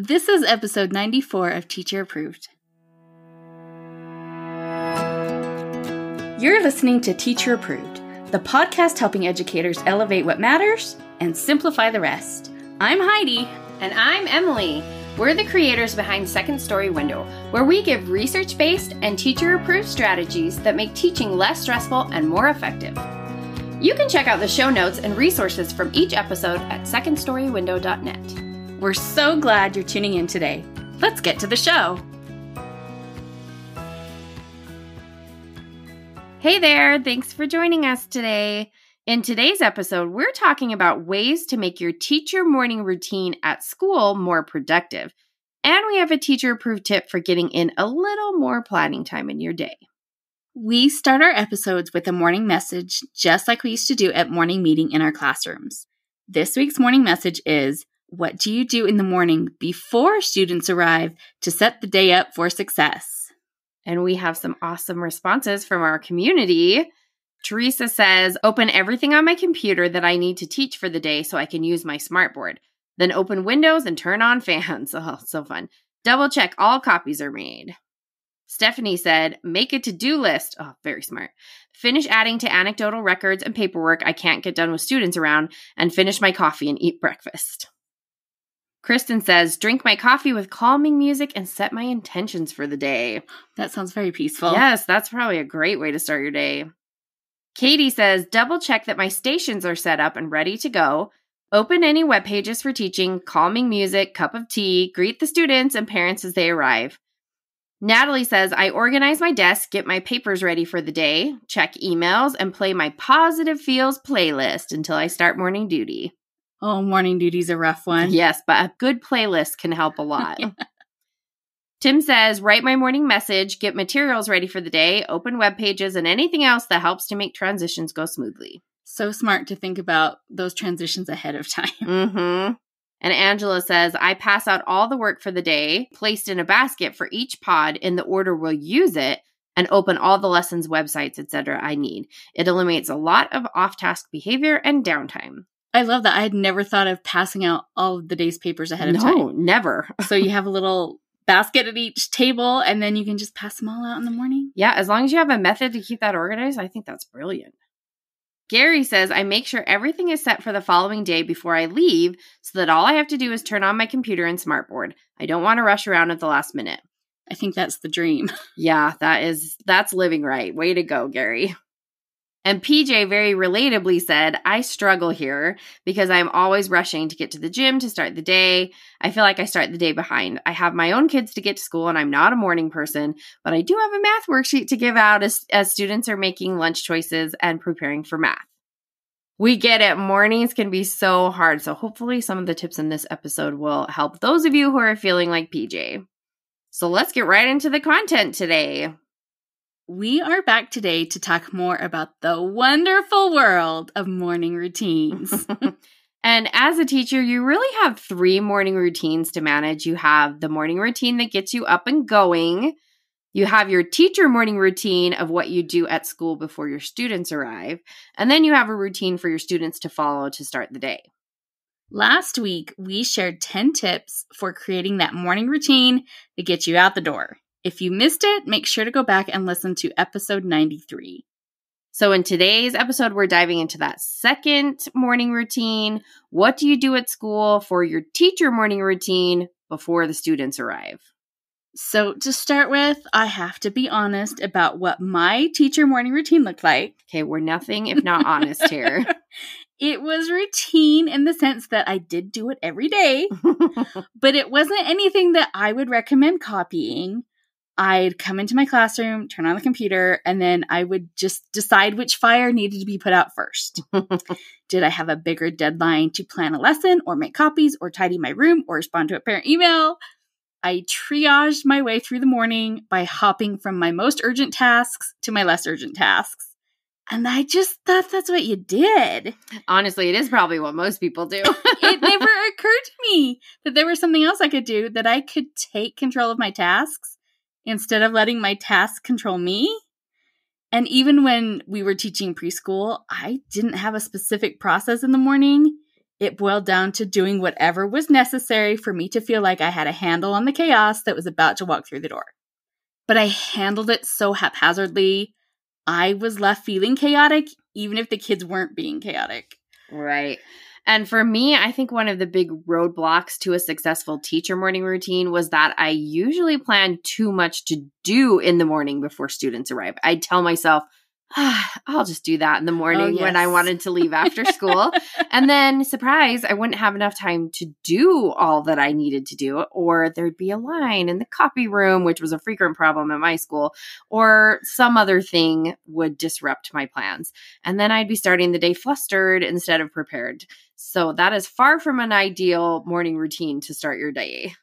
This is episode 94 of Teacher Approved. You're listening to Teacher Approved, the podcast helping educators elevate what matters and simplify the rest. I'm Heidi. And I'm Emily. We're the creators behind Second Story Window, where we give research-based and teacher-approved strategies that make teaching less stressful and more effective. You can check out the show notes and resources from each episode at secondstorywindow.net. We're so glad you're tuning in today. Let's get to the show. Hey there, thanks for joining us today. In today's episode, we're talking about ways to make your teacher morning routine at school more productive. And we have a teacher-approved tip for getting in a little more planning time in your day. We start our episodes with a morning message, just like we used to do at morning meeting in our classrooms. This week's morning message is, what do you do in the morning before students arrive to set the day up for success? And we have some awesome responses from our community. Teresa says, open everything on my computer that I need to teach for the day so I can use my smartboard. Then open Windows and turn on fans. Oh, so fun. Double check all copies are made. Stephanie said, make a to-do list. Oh, very smart. Finish adding to anecdotal records and paperwork I can't get done with students around, and finish my coffee and eat breakfast. Kristen says, drink my coffee with calming music and set my intentions for the day. That sounds very peaceful. Yes, that's probably a great way to start your day. Katie says, double check that my stations are set up and ready to go. Open any web pages for teaching, calming music, cup of tea, greet the students and parents as they arrive. Natalie says, I organize my desk, get my papers ready for the day, check emails, and play my Positive Feels playlist until I start morning duty. Oh, morning duty's a rough one. Yes, but a good playlist can help a lot. Yeah. Tim says, write my morning message, get materials ready for the day, open web pages, and anything else that helps to make transitions go smoothly. So smart to think about those transitions ahead of time. Mm-hmm. And Angela says, I pass out all the work for the day, placed in a basket for each pod in the order we'll use it, and open all the lessons, websites, etc. I need. It eliminates a lot of off-task behavior and downtime. I love that. I had never thought of passing out all of the day's papers ahead of time. No, never. So you have a little basket at each table, and then you can just pass them all out in the morning? Yeah, as long as you have a method to keep that organized, I think that's brilliant. Gary says, I make sure everything is set for the following day before I leave so that all I have to do is turn on my computer and smartboard. I don't want to rush around at the last minute. I think that's the dream. Yeah, that's living right. Way to go, Gary. And PJ very relatably said, I struggle here because I'm always rushing to get to the gym to start the day. I feel like I start the day behind. I have my own kids to get to school and I'm not a morning person, but I do have a math worksheet to give out as students are making lunch choices and preparing for math. We get it. Mornings can be so hard. So hopefully some of the tips in this episode will help those of you who are feeling like PJ. So let's get right into the content today. We are back today to talk more about the wonderful world of morning routines. And as a teacher, you really have 3 morning routines to manage. You have the morning routine that gets you up and going. You have your teacher morning routine of what you do at school before your students arrive. And then you have a routine for your students to follow to start the day. Last week, we shared 10 tips for creating that morning routine that gets you out the door. If you missed it, make sure to go back and listen to episode 93. So in today's episode, we're diving into that second morning routine. What do you do at school for your teacher morning routine before the students arrive? So to start with, I have to be honest about what my teacher morning routine looked like. Okay, we're nothing if not honest here. It was routine in the sense that I did do it every day, but it wasn't anything that I would recommend copying. I'd come into my classroom, turn on the computer, and then I would just decide which fire needed to be put out first. Did I have a bigger deadline to plan a lesson or make copies or tidy my room or respond to a parent email? I triaged my way through the morning by hopping from my most urgent tasks to my less urgent tasks. And I just thought that's what you did. Honestly, it is probably what most people do. It never occurred to me that there was something else I could do, that I could take control of my tasks instead of letting my tasks control me. And even when we were teaching preschool, I didn't have a specific process in the morning. It boiled down to doing whatever was necessary for me to feel like I had a handle on the chaos that was about to walk through the door. But I handled it so haphazardly, I was left feeling chaotic, even if the kids weren't being chaotic. Right. And for me, I think one of the big roadblocks to a successful teacher morning routine was that I usually planned too much to do in the morning before students arrive. I'd tell myself, I'll just do that in the morning when I wanted to leave after school. And then, surprise, I wouldn't have enough time to do all that I needed to do, or there'd be a line in the copy room, which was a frequent problem at my school, or some other thing would disrupt my plans. And then I'd be starting the day flustered instead of prepared. So that is far from an ideal morning routine to start your day.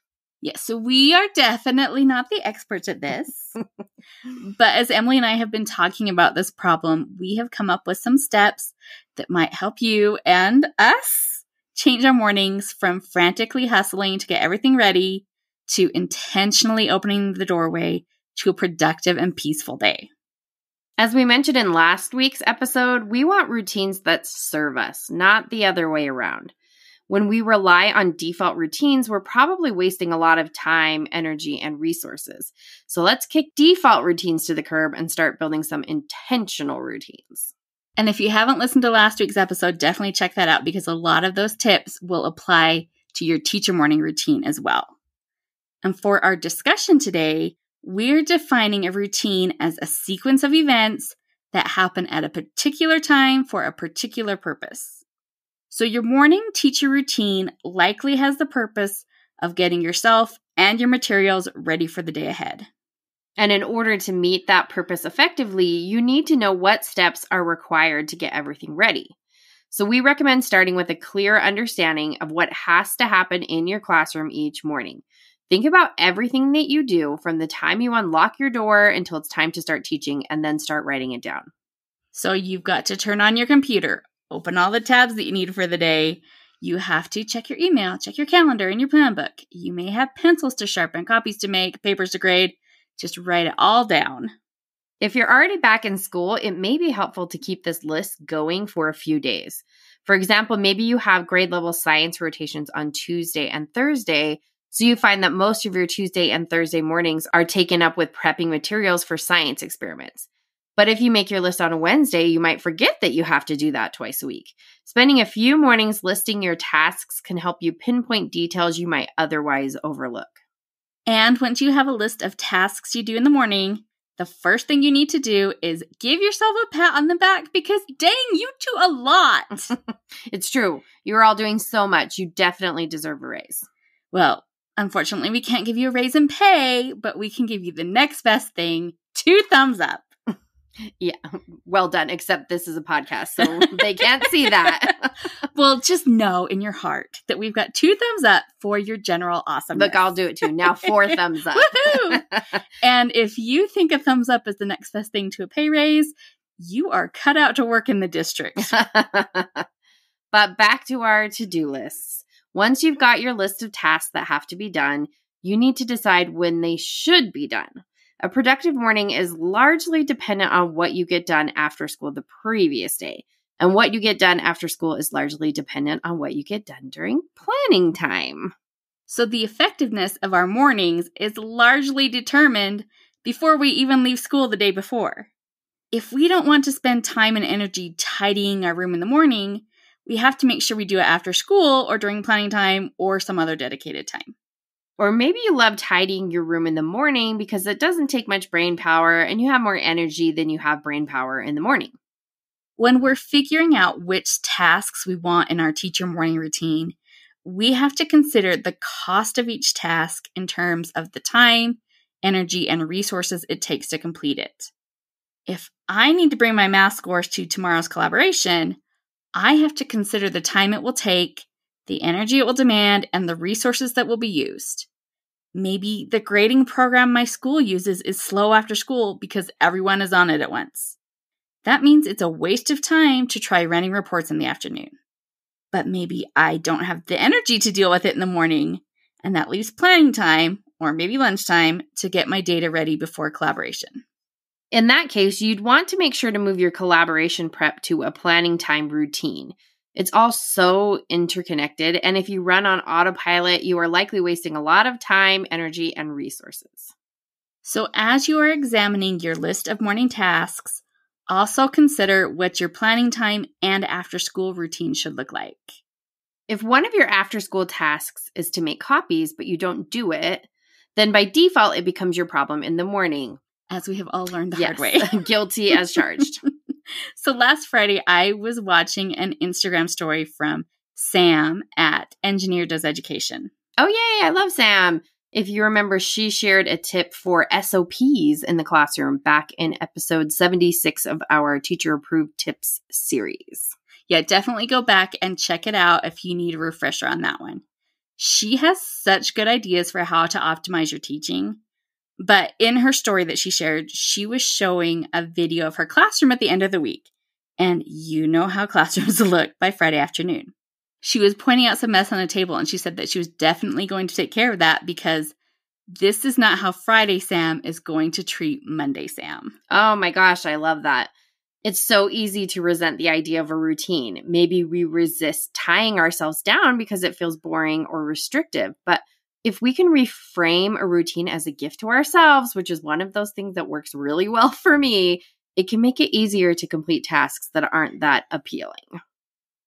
Yes, so we are definitely not the experts at this. But as Emily and I have been talking about this problem, we have come up with some steps that might help you and us change our mornings from frantically hustling to get everything ready to intentionally opening the doorway to a productive and peaceful day. As we mentioned in last week's episode, we want routines that serve us, not the other way around. When we rely on default routines, we're probably wasting a lot of time, energy, and resources. So let's kick default routines to the curb and start building some intentional routines. And if you haven't listened to last week's episode, definitely check that out because a lot of those tips will apply to your teacher morning routine as well. And for our discussion today, we're defining a routine as a sequence of events that happen at a particular time for a particular purpose. So your morning teacher routine likely has the purpose of getting yourself and your materials ready for the day ahead. And in order to meet that purpose effectively, you need to know what steps are required to get everything ready. So we recommend starting with a clear understanding of what has to happen in your classroom each morning. Think about everything that you do from the time you unlock your door until it's time to start teaching, and then start writing it down. So you've got to turn on your computer, open all the tabs that you need for the day. You have to check your email, check your calendar and your plan book. You may have pencils to sharpen, copies to make, papers to grade. Just write it all down. If you're already back in school, it may be helpful to keep this list going for a few days. For example, maybe you have grade level science rotations on Tuesday and Thursday, so you find that most of your Tuesday and Thursday mornings are taken up with prepping materials for science experiments. But if you make your list on a Wednesday, you might forget that you have to do that twice a week. Spending a few mornings listing your tasks can help you pinpoint details you might otherwise overlook. And once you have a list of tasks you do in the morning, the first thing you need to do is give yourself a pat on the back because dang, you do a lot. It's true. You're all doing so much. You definitely deserve a raise. Well, unfortunately, we can't give you a raise in pay, but we can give you the next best thing, 2 thumbs up. Yeah, well done, except this is a podcast, so they can't see that. Well, just know in your heart that we've got 2 thumbs up for your general awesomeness. Look, I'll do it too. Now 4 thumbs up. Woohoo! And if you think a thumbs up is the next best thing to a pay raise, you are cut out to work in the district. But back to our to-do lists. Once you've got your list of tasks that have to be done, you need to decide when they should be done. A productive morning is largely dependent on what you get done after school the previous day. And what you get done after school is largely dependent on what you get done during planning time. So the effectiveness of our mornings is largely determined before we even leave school the day before. If we don't want to spend time and energy tidying our room in the morning, we have to make sure we do it after school or during planning time or some other dedicated time. Or maybe you love tidying your room in the morning because it doesn't take much brain power and you have more energy than you have brain power in the morning. When we're figuring out which tasks we want in our teacher morning routine, we have to consider the cost of each task in terms of the time, energy, and resources it takes to complete it. If I need to bring my math scores to tomorrow's collaboration, I have to consider the time it will take, the energy it will demand, and the resources that will be used. Maybe the grading program my school uses is slow after school because everyone is on it at once. That means it's a waste of time to try running reports in the afternoon. But maybe I don't have the energy to deal with it in the morning, and that leaves planning time, or maybe lunchtime, to get my data ready before collaboration. In that case, you'd want to make sure to move your collaboration prep to a planning time routine. It's all so interconnected, and if you run on autopilot, you are likely wasting a lot of time, energy, and resources. So as you are examining your list of morning tasks, also consider what your planning time and after-school routine should look like. If one of your after-school tasks is to make copies, but you don't do it, then by default, it becomes your problem in the morning. As we have all learned the hard way. Guilty as charged. So last Friday, I was watching an Instagram story from Sam at Engineer Does Education. Oh, yay. I love Sam. If you remember, she shared a tip for SOPs in the classroom back in episode 76 of our Teacher Approved Tips series. Yeah, definitely go back and check it out if you need a refresher on that one. She has such good ideas for how to optimize your teaching. But in her story that she shared, she was showing a video of her classroom at the end of the week. And you know how classrooms look by Friday afternoon. She was pointing out some mess on a table, and she said that she was definitely going to take care of that because this is not how Friday Sam is going to treat Monday Sam. Oh my gosh, I love that. It's so easy to resent the idea of a routine. Maybe we resist tying ourselves down because it feels boring or restrictive. But if we can reframe a routine as a gift to ourselves, which is one of those things that works really well for me, it can make it easier to complete tasks that aren't that appealing.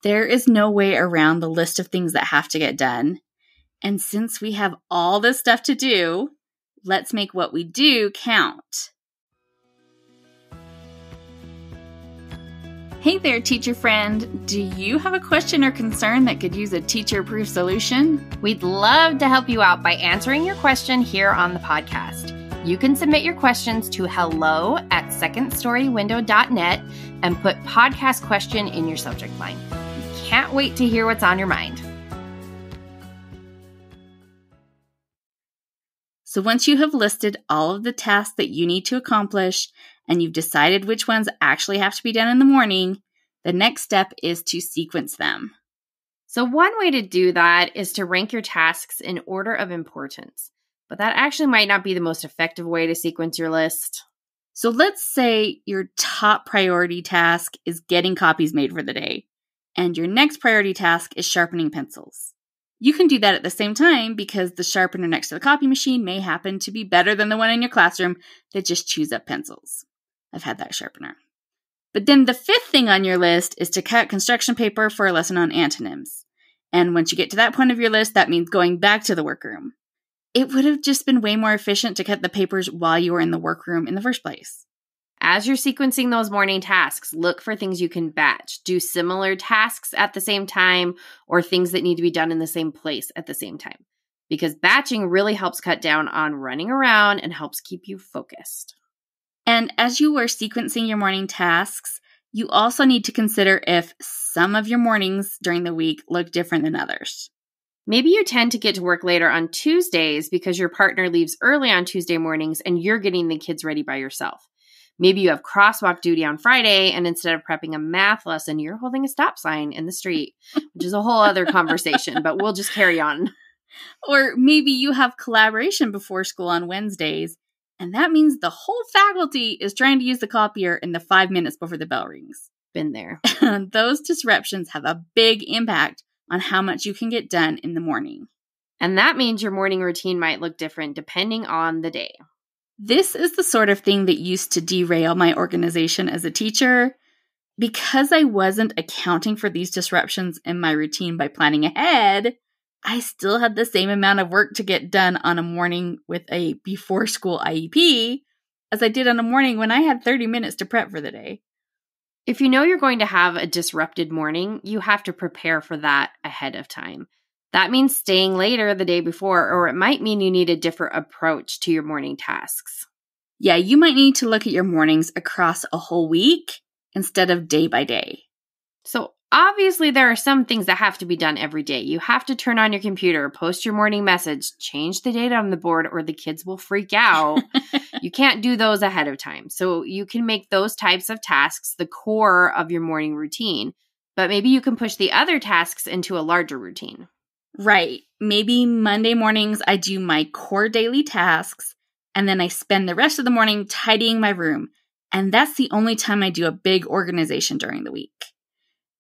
There is no way around the list of things that have to get done. And since we have all this stuff to do, let's make what we do count. Hey there, teacher friend. Do you have a question or concern that could use a teacher-approved solution? We'd love to help you out by answering your question here on the podcast. You can submit your questions to hello@secondstorywindow.net and put podcast question in your subject line. We can't wait to hear what's on your mind. So once you have listed all of the tasks that you need to accomplish and you've decided which ones actually have to be done in the morning, the next step is to sequence them. So one way to do that is to rank your tasks in order of importance. But that actually might not be the most effective way to sequence your list. So let's say your top priority task is getting copies made for the day, and your next priority task is sharpening pencils. You can do that at the same time because the sharpener next to the copy machine may happen to be better than the one in your classroom that just chews up pencils. I've had that sharpener. But then the fifth thing on your list is to cut construction paper for a lesson on antonyms. And once you get to that point of your list, that means going back to the workroom. It would have just been way more efficient to cut the papers while you were in the workroom in the first place. As you're sequencing those morning tasks, look for things you can batch. Do similar tasks at the same time or things that need to be done in the same place at the same time. Because batching really helps cut down on running around and helps keep you focused. And as you are sequencing your morning tasks, you also need to consider if some of your mornings during the week look different than others. Maybe you tend to get to work later on Tuesdays because your partner leaves early on Tuesday mornings and you're getting the kids ready by yourself. Maybe you have crosswalk duty on Friday, and instead of prepping a math lesson, you're holding a stop sign in the street, which is a whole other conversation, but we'll just carry on. Or maybe you have collaboration before school on Wednesdays, and that means the whole faculty is trying to use the copier in the 5 minutes before the bell rings. Been there. Those disruptions have a big impact on how much you can get done in the morning. And that means your morning routine might look different depending on the day. This is the sort of thing that used to derail my organization as a teacher. Because I wasn't accounting for these disruptions in my routine by planning ahead, I still had the same amount of work to get done on a morning with a before school IEP as I did on a morning when I had 30 minutes to prep for the day. If you know you're going to have a disrupted morning, you have to prepare for that ahead of time. That means staying later the day before, or it might mean you need a different approach to your morning tasks. Yeah, you might need to look at your mornings across a whole week instead of day by day. So obviously there are some things that have to be done every day. You have to turn on your computer, post your morning message, change the date on the board, or the kids will freak out. You can't do those ahead of time. So you can make those types of tasks the core of your morning routine, but maybe you can push the other tasks into a larger routine. Right. Maybe Monday mornings I do my core daily tasks, and then I spend the rest of the morning tidying my room. And that's the only time I do a big organization during the week.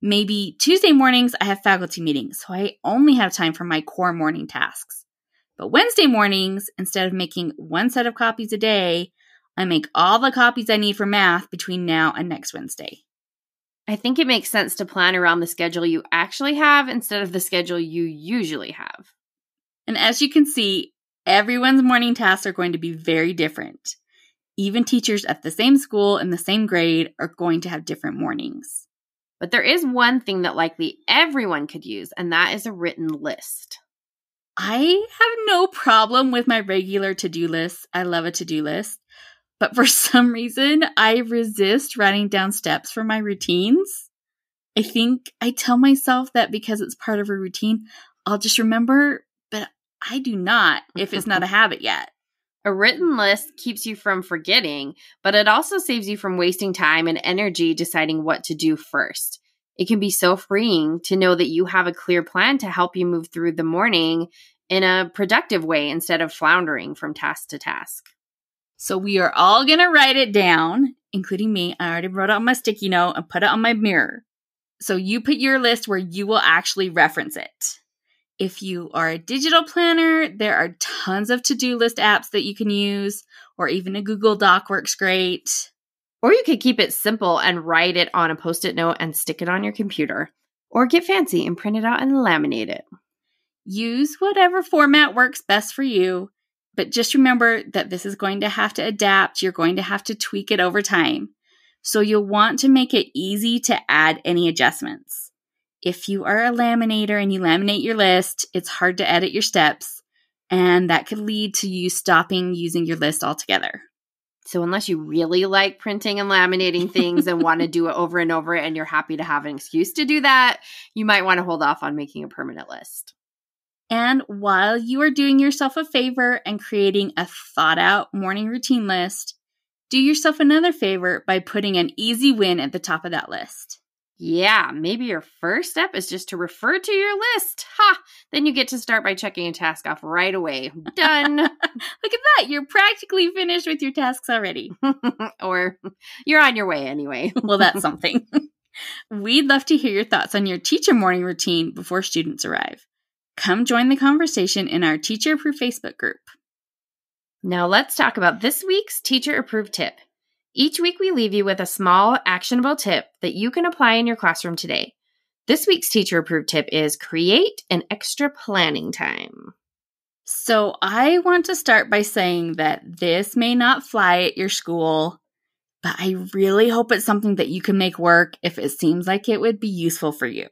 Maybe Tuesday mornings I have faculty meetings, so I only have time for my core morning tasks. But Wednesday mornings, instead of making one set of copies a day, I make all the copies I need for math between now and next Wednesday. I think it makes sense to plan around the schedule you actually have instead of the schedule you usually have. And as you can see, everyone's morning tasks are going to be very different. Even teachers at the same school in the same grade are going to have different mornings. But there is one thing that likely everyone could use, and that is a written list. I have no problem with my regular to-do list. I love a to-do list. But for some reason, I resist writing down steps for my routines. I think I tell myself that because it's part of a routine, I'll just remember, but I do not if it's not a habit yet. A written list keeps you from forgetting, but it also saves you from wasting time and energy deciding what to do first. It can be so freeing to know that you have a clear plan to help you move through the morning in a productive way instead of floundering from task to task. So we are all going to write it down, including me. I already wrote it on my sticky note and put it on my mirror. So you put your list where you will actually reference it. If you are a digital planner, there are tons of to-do list apps that you can use, or even a Google Doc works great. Or you could keep it simple and write it on a Post-it note and stick it on your computer. Or get fancy and print it out and laminate it. Use whatever format works best for you, but just remember that this is going to have to adapt. You're going to have to tweak it over time. So you'll want to make it easy to add any adjustments. If you are a laminator and you laminate your list, it's hard to edit your steps, and that could lead to you stopping using your list altogether. So unless you really like printing and laminating things and want to do it over and over and you're happy to have an excuse to do that, you might want to hold off on making a permanent list. And while you are doing yourself a favor and creating a thought-out morning routine list, do yourself another favor by putting an easy win at the top of that list. Yeah, maybe your first step is just to refer to your list. Ha! Then you get to start by checking a task off right away. Done. Look at that. You're practically finished with your tasks already. Or you're on your way anyway. Well, that's something. We'd love to hear your thoughts on your teacher morning routine before students arrive. Come join the conversation in our Teacher Approved Facebook group. Now let's talk about this week's Teacher Approved tip. Each week we leave you with a small, actionable tip that you can apply in your classroom today. This week's Teacher Approved tip is create an extra planning time. So I want to start by saying that this may not fly at your school, but I really hope it's something that you can make work if it seems like it would be useful for you.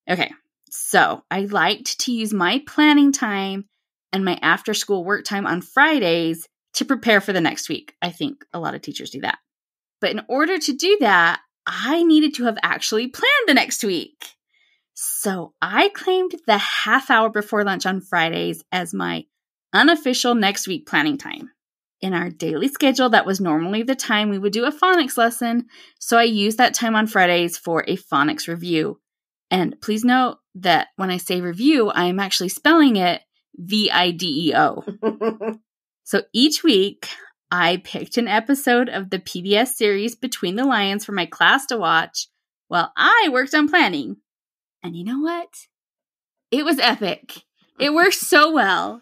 Okay, so I liked to use my planning time and my after-school work time on Fridays to prepare for the next week. I think a lot of teachers do that. But in order to do that, I needed to have actually planned the next week. So I claimed the half hour before lunch on Fridays as my unofficial next week planning time. In our daily schedule, that was normally the time we would do a phonics lesson, so I used that time on Fridays for a phonics review. And please note that when I say review, I am actually spelling it VIDEO. So each week, I picked an episode of the PBS series Between the Lions for my class to watch while I worked on planning. And you know what? It was epic. It worked so well.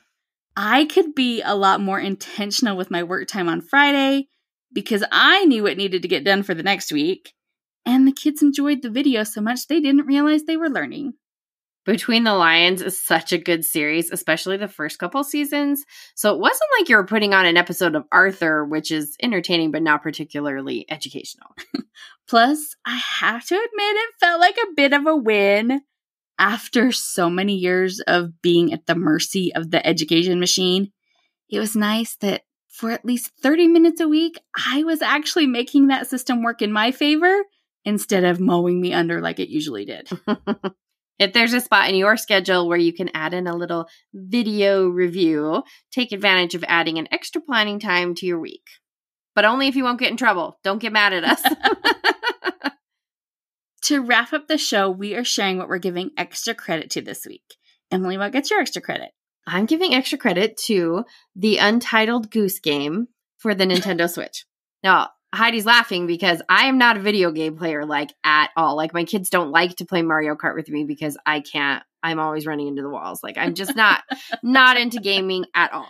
I could be a lot more intentional with my work time on Friday because I knew what needed to get done for the next week. And the kids enjoyed the video so much they didn't realize they were learning. Between the Lions is such a good series, especially the first couple seasons. So it wasn't like you were putting on an episode of Arthur, which is entertaining but not particularly educational. Plus, I have to admit it felt like a bit of a win. After so many years of being at the mercy of the education machine, it was nice that for at least 30 minutes a week, I was actually making that system work in my favor instead of mowing me under like it usually did. If there's a spot in your schedule where you can add in a little video review, take advantage of adding an extra planning time to your week. But only if you won't get in trouble. Don't get mad at us. To wrap up the show, we are sharing what we're giving extra credit to this week. Emily, what gets your extra credit? I'm giving extra credit to the Untitled Goose Game for the Nintendo Switch. Now, Heidi's laughing because I am not a video game player like at all. Like my kids don't like to play Mario Kart with me because I can't. I'm always running into the walls. Like I'm just not into gaming at all.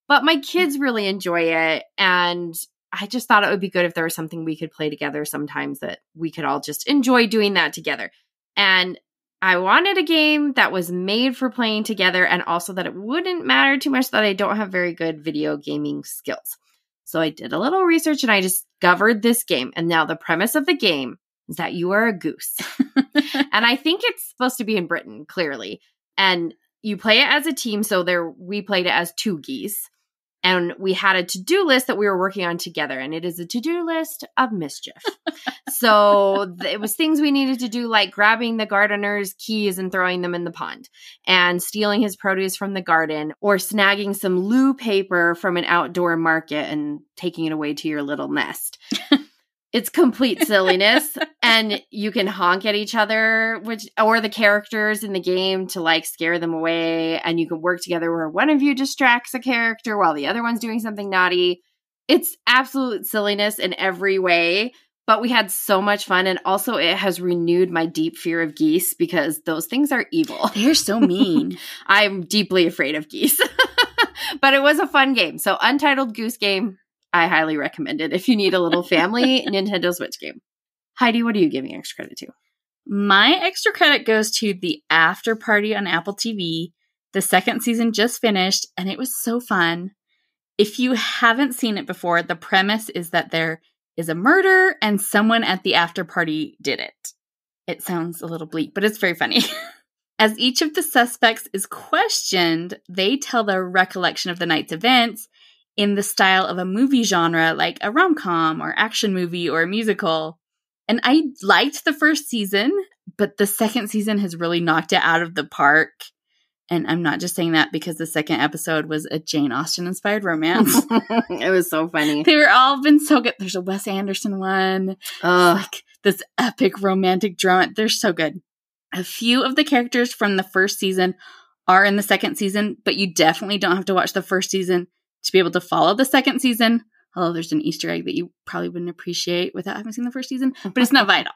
But my kids really enjoy it, and I just thought it would be good if there was something we could play together sometimes that we could all just enjoy doing that together. And I wanted a game that was made for playing together and also that it wouldn't matter too much that I don't have very good video gaming skills. So I did a little research and I discovered this game. And now the premise of the game is that you are a goose. And I think it's supposed to be in Britain, clearly. And you play it as a team. So we played it as 2 geese. And we had a to-do list that we were working on together. And it is a to-do list of mischief. So it was things we needed to do, like grabbing the gardener's keys and throwing them in the pond, and stealing his produce from the garden, or snagging some loo paper from an outdoor market and taking it away to your little nest. It's complete silliness, and you can honk at each other, or the characters in the game to like scare them away, and you can work together where one of you distracts a character while the other one's doing something naughty. It's absolute silliness in every way, but we had so much fun, and also it has renewed my deep fear of geese because those things are evil. They're so mean. I'm deeply afraid of geese, but it was a fun game. So Untitled Goose Game. I highly recommend it if you need a little family Nintendo Switch game. Heidi, what are you giving extra credit to? My extra credit goes to The After Party on Apple TV. The 2nd season just finished, and it was so fun. If you haven't seen it before, the premise is that there is a murder and someone at the after party did it. It sounds a little bleak, but it's very funny. As each of the suspects is questioned, they tell their recollection of the night's events in the style of a movie genre, like a rom-com or action movie or a musical. And I liked the 1st season, but the 2nd season has really knocked it out of the park. And I'm not just saying that because the 2nd episode was a Jane Austen-inspired romance. It was so funny. They were all been so good. There's a Wes Anderson one. Like this epic romantic drama. They're so good. A few of the characters from the 1st season are in the 2nd season, but you definitely don't have to watch the 1st season to be able to follow the 2nd season. Although there's an Easter egg that you probably wouldn't appreciate without having seen the 1st season, but it's not vital.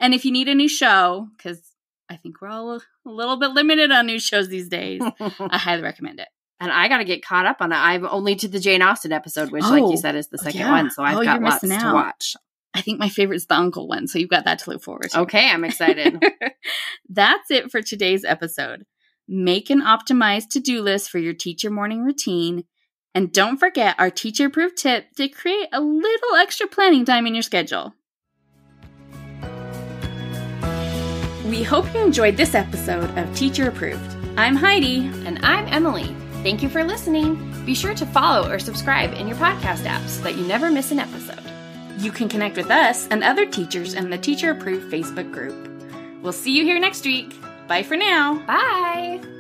And if you need a new show, because I think we're all a little bit limited on new shows these days, I highly recommend it. And I got to get caught up on it. I'm only to the Jane Austen episode, which, like you said, is the 2nd one. So I've got lots to watch. I think my favorite is the uncle one, so you've got that to look forward to. Okay, I'm excited. That's it for today's episode. Make an optimized to-do list for your teacher morning routine. And don't forget our teacher-approved tip to create a little extra planning time in your schedule. We hope you enjoyed this episode of Teacher Approved. I'm Heidi. And I'm Emily. Thank you for listening. Be sure to follow or subscribe in your podcast app so that you never miss an episode. You can connect with us and other teachers in the Teacher Approved Facebook group. We'll see you here next week. Bye for now. Bye.